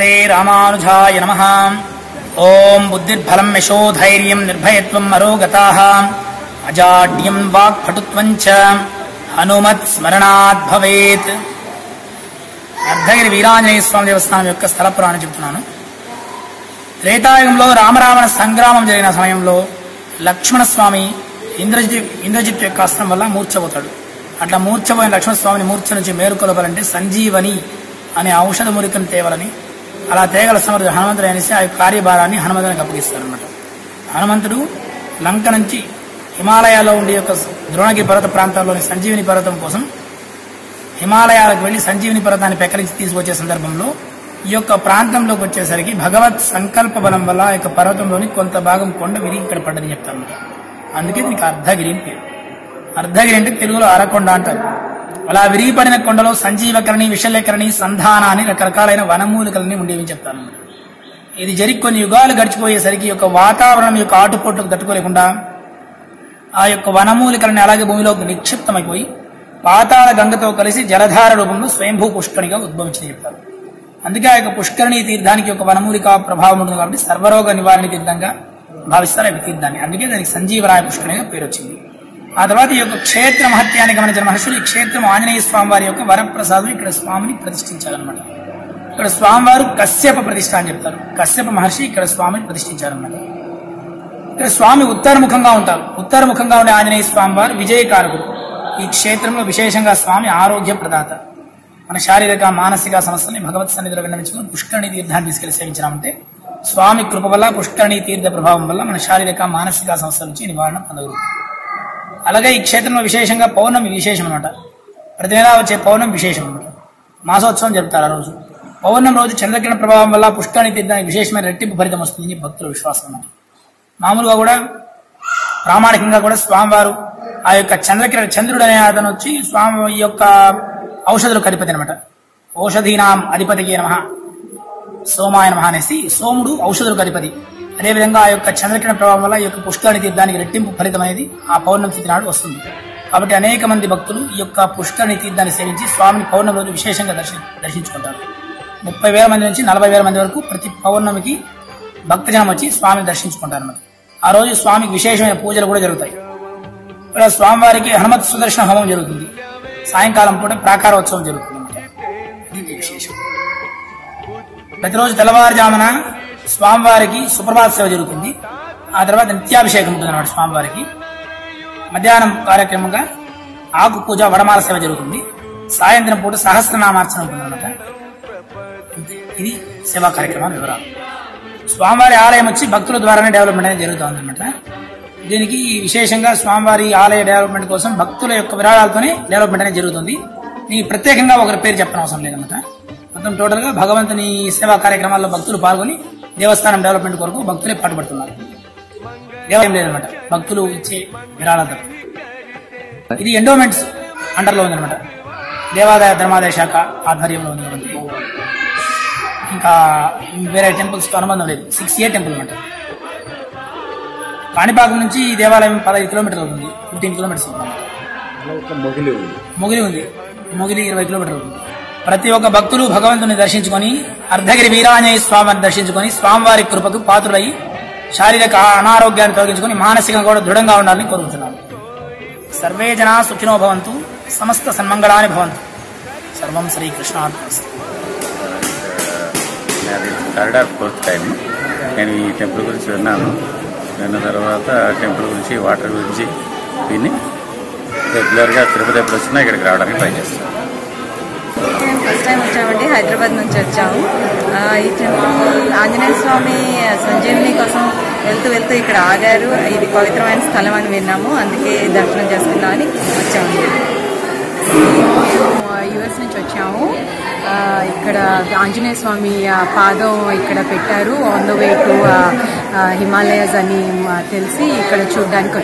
नमस्ते रामानुजाय नमः। ओम बुद्धिर्बलं यशोधैर्यं निर्भयत्वं अरोगताः अजाड्यं वाक्पटुत्वं च हनुमत् स्मरणात् भवेत्। అర్ధగిరి వీరాంజనేయ స్వామి దేవస్థానం యొక్క స్థల పురాణం చెప్తున్నాను. త్రేతాయుగంలో రామరావణ సంగ్రామం జరిగిన సమయంలో లక్ష్మణస్వామి ఇంద్రజిత్ యొక్క అస్త్రం వల్ల మూర్ఛపోతాడు. అట్లా మూర్ఛపోయిన లక్ష్మణస్వామిని మూర్ఛ నుంచి మేలుకొలపాలంటే సంజీవని అనే ఔషధ మూలికను తేవాలని, అలా తేగల సమర్థుడు హనుమంతుడు అనేసి ఆ కార్యభారాన్ని హనుమంతునికి అప్పగిస్తారనమాట. హనుమంతుడు లంక నుంచి హిమాలయాల్లో ఉండే యొక్క ద్రోణగిరి పర్వత ప్రాంతాల్లోని సంజీవిని పర్వతం కోసం హిమాలయాలకు వెళ్లి సంజీవిని పర్వతాన్ని పెక్కరించి తీసుకొచ్చే సందర్భంలో ఈ యొక్క ప్రాంతంలోకి వచ్చేసరికి భగవత్ సంకల్ప బలం వల్ల ఆ యొక్క పర్వతంలోని కొంత భాగం కొండ విరిగి ఇక్కడ పడ్డని చెప్తారు. అందుకే దీనికి అర్ధగిరి అని పేరు. అర్ధగిరి అంటే తెలుగులో అరకొండ అంటారు. అలా విరిగిపడిన కొండలో సంజీవకరణి, విషలేకరణి, సంధాన అని రకరకాలైన వనమూలికలని ఉండేవి చెప్తారు. ఇది జరిగి కొన్ని యుగాలు గడిచిపోయేసరికి యొక్క వాతావరణం యొక్క ఆటుపోట్లకు తట్టుకోలేకుండా ఆ యొక్క వనమూలికలని అలాగే భూమిలోకి నిక్షిప్తమైపోయి పాతాళ గంగతో కలిసి జలధార రూపంలో స్వయంభూ పుష్కరిణిగా ఉద్భవించింది చెప్తారు. అందుకే ఆ యొక్క పుష్కరిణి తీర్థానికి ఒక వనమూలిక ప్రభావం ఉంటుంది కాబట్టి సర్వరోగ నివారణ తీర్థంగా భావిస్తారు ఆ తీర్థాన్ని. అందుకే దానికి సంజీవరాయ పుష్కరిణిగా పేరు వచ్చింది. ఆ తర్వాత ఈ యొక్క క్షేత్ర మహత్యాన్ని గమనించిన మహర్షులు ఈ క్షేత్రం ఆంజనేయ స్వామి వారి యొక్క వరప్రసాదం ఇక్కడ స్వామిని ప్రతిష్ఠించారనమాట. ఇక్కడ స్వామివారు కశ్యప ప్రతిష్ఠ అని చెప్తారు. కశ్యప మహర్షి ఇక్కడ స్వామిని ప్రతిష్ఠించారనమాట. ఇక్కడ స్వామి ఉత్తరముఖంగా ఉంటారు. ఉత్తరముఖంగా ఉండే ఆంజనేయ స్వామి వారు విజయకారకుడు. ఈ క్షేత్రంలో విశేషంగా స్వామి ఆరోగ్య ప్రదాత. మన శారీరక మానసిక సమస్యల్ని భగవత్ సన్నిధిలో విన్నవించుకుని పుష్కరిణి తీర్థాన్ని తీసుకెళ్లి సేవించినామంటే స్వామి కృప వల్ల పుష్కరిణి తీర్థ ప్రభావం వల్ల మన శారీరక మానసిక సమస్యల నుంచి నివారణ పొందగలుగుతాం. అలాగే ఈ క్షేత్రంలో విశేషంగా పౌర్ణమి విశేషం అనమాట. ప్రతి నెలా వచ్చే పౌర్ణమి విశేషం అనమాట. మాసోత్సవం జరుపుతారు ఆ రోజు. పౌర్ణమి రోజు చంద్రకిరణ ప్రభావం వల్ల పుష్కరిణి తీర్థానికి విశేషమైన రెట్టింపు ఫలితం వస్తుందని భక్తుల విశ్వాసం అన్నమాట. మామూలుగా కూడా ప్రామాణికంగా కూడా స్వామివారు ఆ యొక్క చంద్రుడు అనే అతను వచ్చి స్వామి ఈ యొక్క ఔషధులకు అధిపతి అనమాట. ఔషధీనాం అధిపతికి నమః సోమాయ నమః అనేసి సోముడు ఔషధులకు అధిపతి. అదేవిధంగా ఆ యొక్క చంద్రకిరణ ప్రభావం వల్ల ఈ యొక్క పుష్కరిణి తీర్థానికి రెట్టింపు ఫలితం అనేది ఆ పౌర్ణమి తిథి నాడు వస్తుంది. కాబట్టి అనేక మంది భక్తులు ఈ యొక్క పుష్కరిణి తీర్థాన్ని సేవించి స్వామిని పౌర్ణమి రోజు విశేషంగా దర్శించుకుంటారు. 30,000 మంది నుంచి 40,000 మంది వరకు ప్రతి పౌర్ణమికి భక్తజనం వచ్చి స్వామిని దర్శించుకుంటారు అన్నమాట. ఆ రోజు స్వామికి విశేషమైన పూజలు కూడా జరుగుతాయి. ఇక్కడ స్వామివారికి హనుమత్ సుదర్శన హోమం జరుగుతుంది. సాయంకాలం పూట ప్రాకారోత్సవం జరుగుతుంది అన్నమాట. ఇది విశేషం. ప్రతిరోజు తెల్లవారుజామున స్వామివారికి సుప్రభాత సేవ జరుగుతుంది. ఆ తర్వాత నిత్యాభిషేకం ఉంటుంది అన్నమాట. స్వామివారికి మధ్యాహ్నం కార్యక్రమంగా ఆకు పూజ, వడమాల సేవ జరుగుతుంది. సాయంత్రం పూట సహస్రనామార్చన ఉంటుంది అన్నమాట. ఇది సేవా కార్యక్రమాల వివరాలు. స్వామివారి ఆలయం వచ్చి భక్తుల ద్వారానే డెవలప్మెంట్ అనేది జరుగుతుంది అన్నమాట. దీనికి విశేషంగా స్వామివారి ఆలయ డెవలప్మెంట్ కోసం భక్తుల యొక్క విరాళాలతోనే డెవలప్మెంట్ అనేది జరుగుతుంది. దీనికి ప్రత్యేకంగా ఒకరి పేరు చెప్పనవసరం లేదన్నమాట. మొత్తం టోటల్ గా భగవంతుని సేవా కార్యక్రమాల్లో భక్తులు పాల్గొని దేవస్థానం డెవలప్మెంట్ కొరకు భక్తులే పాటుపడుతున్నారు. దేవాలయం లేదనమాట, భక్తులు ఇచ్చే విరాళాలతో. ఇది ఎండోమెంట్స్ అండర్లో ఉందన్నమాట. దేవాదాయ ధర్మాదాయ శాఖ ఆధ్వర్యంలో ఉంది. ఇంకా వేరే టెంపుల్స్ తో అనుబంధం లేదు. 6A టెంపుల్ అనమాట. కాణిపాకం నుంచి ఈ దేవాలయం 15 కిలోమీటర్లు అవుతుంది. 15 కిలోమీటర్స్ మొగిలి ఉంది. మొగిలి 20 కిలోమీటర్లు అవుతుంది. ప్రతి ఒక్క భక్తులు భగవంతుని దర్శించుకొని అర్ధగిరి వీరాంజనేయ స్వామిని దర్శించుకొని స్వామివారి కృపకు పాత్రులై శారీరక అనారోగ్యాన్ని తొలగించుకొని మానసికంగా కూడా దృఢంగా ఉండాలని కోరుకుంటున్నాను. సర్వే జనా సుఖినో భవంతు, సమస్త సన్మంగళాని భవంతు. సర్వం శ్రీకృష్ణార్పణమస్తు. థర్డ్ ఆర్ ఫోర్త్ టైం నేను ఈ టెంపుల్ గురించి విన్నాను. విన్న తర్వాత టెంపుల్ గురించి, వాటర్ గురించి విని రెగ్యులర్గా తిరుపతి ఎప్పుడు వచ్చినా ఇక్కడికి రావడానికి ట్రై చేస్తాను. మేము ఫస్ట్ టైం వచ్చామండి, హైదరాబాద్ నుంచి వచ్చాము. ఈ టెంపుల్ ఆంజనేయ స్వామి సంజీవిని కోసం వెళ్తూ ఇక్కడ ఆగారు. ఇది పవిత్రమైన స్థలం అని విన్నాము, అందుకే దర్శనం చేసుకుందామని వచ్చాము. యుఎస్ నుంచి వచ్చాము. ఇక్కడ ఆంజనేయ స్వామి పాదం ఇక్కడ పెట్టారు. On the way to Himalayas అని తెలిసి ఇక్కడ చూడడానికి